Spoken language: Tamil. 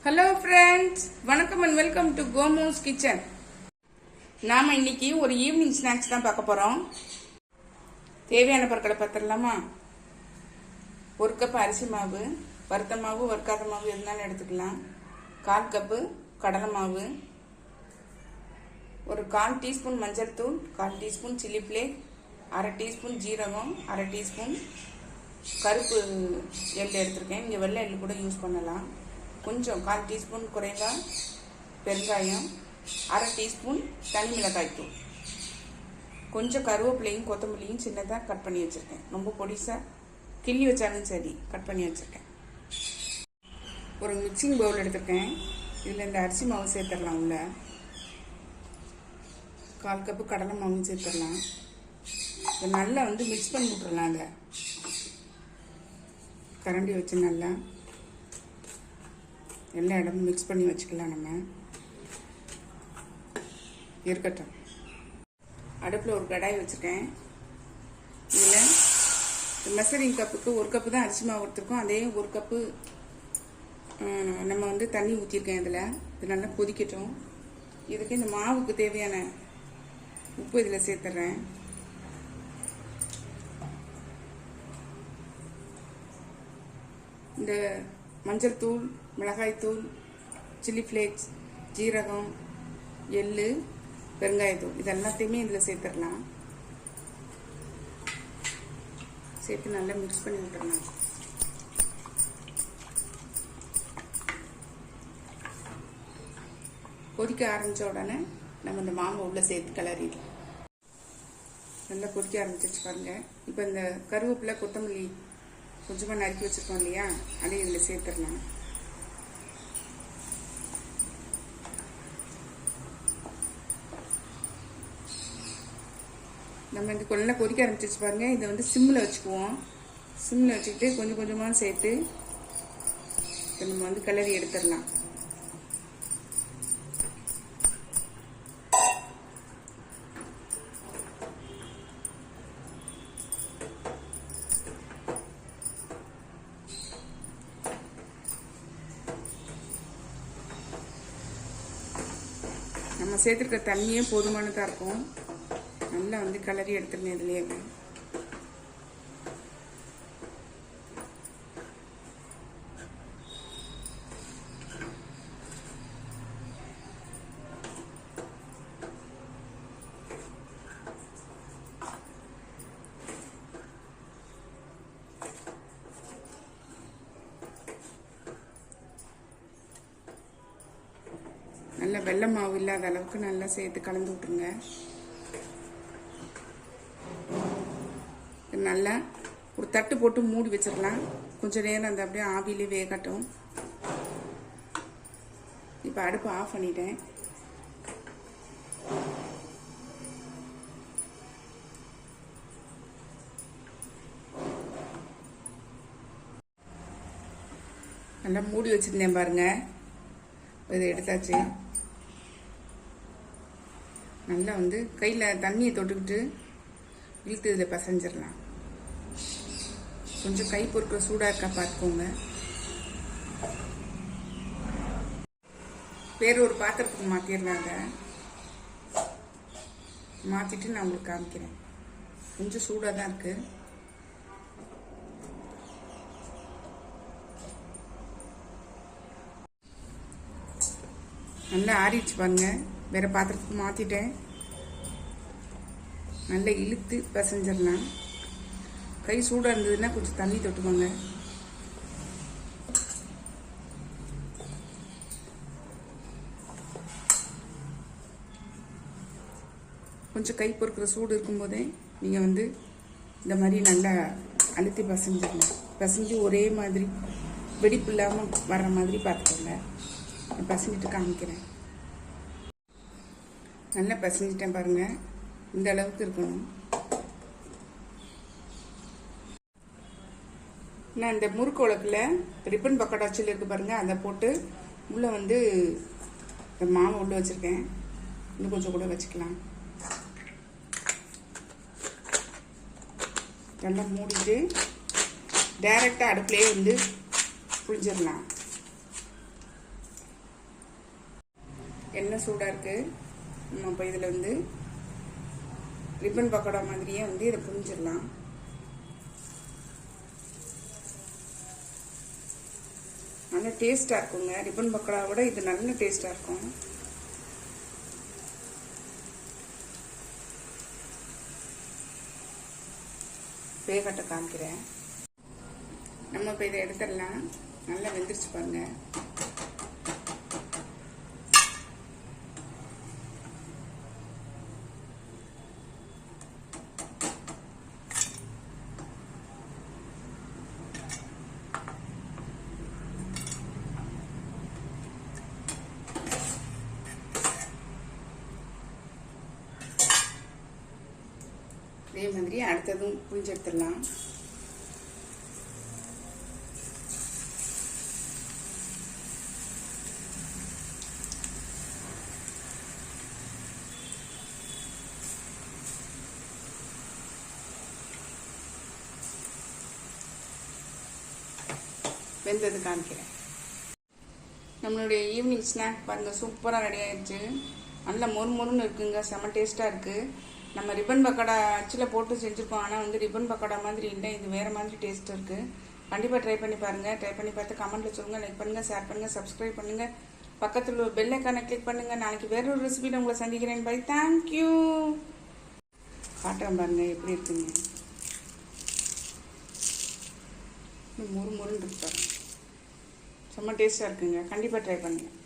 ஹலோ ஃப்ரெண்ட்ஸ், வணக்கம் அண்ட் வெல்கம் டு கோமோஸ் கிச்சன். நாம் இன்னைக்கு ஒரு ஈவினிங் ஸ்நாக்ஸ் தான் பார்க்க போகிறோம். தேவையான பொருட்களை பார்த்துடலாமா? ஒரு கப் அரிசி மாவு, வறுத்த மாவு வறுக்காத மாவு எதுனாலும் எடுத்துக்கலாம். 1/4 கப்பு கடலை மாவு, ஒரு 1/4 டீஸ்பூன் மஞ்சள் தூள், 1/4 டீஸ்பூன் சில்லி ஃப்ளேக், 1/2 டீஸ்பூன் ஜீரகம், 1/2 டீஸ்பூன் கருப்பு எள் எடுத்திருக்கேன். இங்கே வெள்ளை எள் கூட யூஸ் பண்ணலாம். கொஞ்சம் 1/4 டீஸ்பூன் குறைவா பெருங்காயம், 1/2 டீஸ்பூன் தனி மிளகாய் தூள், கொஞ்சம் கருவேப்பிலையும் கொத்தமல்லியும் சின்னதாக கட் பண்ணி வச்சுருக்கேன். ரொம்ப பொடிசாக கிள்ளி வச்சாலும் சரி கட் பண்ணி வச்சுருக்கேன். ஒரு மிக்சிங் பவுல் எடுத்துருக்கேன். இதில் இந்த அரிசி மாவு சேர்த்துடலாம். உள்ள 1/4 கப்பு கடலை மாவும் சேர்த்துடலாம். இதை நல்லா மிக்ஸ் பண்ணி விட்டுறலாம். அதில் கரண்டி வச்சு நல்லா எல்லா இடமும் மிக்ஸ் பண்ணி வச்சுக்கலாம். நம்ம இருக்கட்டும். அடுப்பில் ஒரு கடாய் வச்சுருக்கேன். இதில் மெஷரிங் கப்புக்கு 1 கப்பு தான் அரிசி மாவு எடுத்துருக்கோம். அதே 1 கப்பு நம்ம தண்ணி ஊற்றிருக்கேன். இதில் இது நல்லா கொதிக்கட்டும். இதுக்கு இந்த மாவுக்கு தேவையான உப்பு இதில் சேர்த்துட்றேன். இந்த மஞ்சள் தூள், மிளகாய் தூள், சில்லி ஃப்ளேக்ஸ், ஜீரகம், எள், பெருங்காயத்தூள் இது எல்லாத்தையுமே இதில் சேர்த்துடலாம். சேர்த்து நல்லா மிக்ஸ் பண்ணி விட்டுறலாம். கொதிக்க ஆரம்பித்த உடனே நம்ம இந்த மாவை உள்ளே சேர்த்து கிளறிடலாம். நல்லா கொதிக்க ஆரம்பிச்சிச்சு பாருங்க. இப்போ இந்த கருவேப்பிலை, கொத்தமல்லி கொஞ்சமாக நறுக்கி வச்சுருக்கோம் இல்லையா, அதையும் இதில் சேர்த்துடலாம். நம்ம இந்த நல்லா கொதிக்க ஆரம்பிச்சிச்சு பாருங்க. இதை சிம்மில் வச்சுக்குவோம். சிம்மில் வச்சுக்கிட்டு கொஞ்சம் கொஞ்சமாக சேர்த்து நம்ம கிளறி எடுத்துடலாம். நம்ம சேர்த்துருக்க தண்ணியே போதுமானதாக இருக்கும். நல்லா கிளறி எடுத்துருங்க. இதுலேயே நல்லா வெள்ளை மாவு இல்லாத அளவுக்கு நல்லா சேர்த்து கலந்து விட்டுருங்க. நல்லா ஒரு தட்டு போட்டு மூடி வச்சிடலாம். கொஞ்சம் நேரம் அப்படியே ஆவியிலே வேகட்டும். இப்போ அடுப்பு ஆஃப் பண்ணிட்டேன். நல்லா மூடி வச்சிருந்தேன் பாருங்க. இதை எடுத்தாச்சு. நல்லா கையில் தண்ணியை தொட்டுக்கிட்டு இழுத்து இதில் பசைஞ்சிடலாம். கொஞ்சம் கை பொறுக்கிற சூடாக இருக்கா பார்த்துக்கோங்க. வேறு ஒரு பாத்திரத்துக்கு மாற்றிடுறாங்க. மாற்றிட்டு நான் உங்களுக்கு காமிக்கிறேன். கொஞ்சம் சூடாக தான் இருக்குது. நல்லா ஆறிடுச்சு பாருங்க. வேறு பாத்திரத்துக்கு மாற்றிட்டேன். நல்லா இழுத்து பசைஞ்சிடலாம். கை சூடாக இருந்ததுன்னா கொஞ்சம் தண்ணி தொட்டுக்கோங்க. கொஞ்சம் கை பொறுக்கிற சூடு இருக்கும்போதே நீங்கள் இந்த மாதிரி நல்லா அழுத்தி பசைஞ்சிடலாம். பசைஞ்சு ஒரே மாதிரி வெடிப்பு இல்லாமல் வர்ற மாதிரி பார்த்துக்கோங்க. பசஞ்சிட்டு காமிக்கிறேன். நல்லா பசஞ்சிட்டேன் பாருங்க. இந்த அளவுக்கு இருக்கணும். நான் இந்த முறுக்கு உலக்கில் ரிப்பன் பக்கோடா சில்லி இருக்கு பாருங்க, அதை போட்டு உள்ள இந்த மாவை உள்ள வச்சிருக்கேன். இன்னும் கொஞ்சம் கூட வச்சுக்கலாம். நல்லா மூடிட்டு டைரெக்டாக அடுப்புலேயே புழிஞ்சிடலாம். எண்ணெய் சூடாக இருக்குது. நம்ம இப்போ இதில் வந்து ரிப்பன் பக்கோடா மாதிரியே வந்து இதை புரிஞ்சிடலாம். நல்லா டேஸ்ட்டாக இருக்குங்க. ரிப்பன் பக்கோடாவோட இது நல்ல டேஸ்ட்டாக இருக்கும். வேகட்டை காமிக்கிறேன். நம்ம இப்போ இதை எடுத்துடலாம். நல்லா வெந்துருச்சு பாருங்க. இதே மாதிரி அடுத்ததும் புளிஞ்சு எடுத்துடலாம். வெந்தது காமிக்கிறேன். நம்மளுடைய ஈவினிங் ஸ்நாக் பாருங்கள், சூப்பராக ரெடி ஆயிடுச்சு. நல்லா மொறுமொறுன்னு இருக்குங்க. செம்ம டேஸ்ட்டாக இருக்குது. நம்ம ரிப்பன் பக்கோடா அச்சில் போட்டு செஞ்சுருக்கோம். ஆனால் வந்து ரிப்பன் பக்கோடா மாதிரி இல்லை, இது வேறு மாதிரி டேஸ்ட் இருக்குது. கண்டிப்பாக ட்ரை பண்ணி பாருங்கள். ட்ரை பண்ணி பார்த்து கமெண்ட்டில் சொல்லுங்கள். லைக் பண்ணுங்கள், ஷேர் பண்ணுங்கள், சப்ஸ்கிரைப் பண்ணுங்கள். பக்கத்தில் பெல் ஐக்கானை கிளிக் பண்ணுங்கள். நாளைக்கு வேற ஒரு ரெசிபியில் உங்களை சந்திக்கிறேன். பை. தேங்க்யூ. காட்டுறேன் பாருங்கள் எப்படி இருக்குங்க. மொறுமொறுன்னு இருக்கு பாருங்க. செம்ம டேஸ்ட்டாக இருக்குங்க. கண்டிப்பாக ட்ரை பண்ணுங்கள்.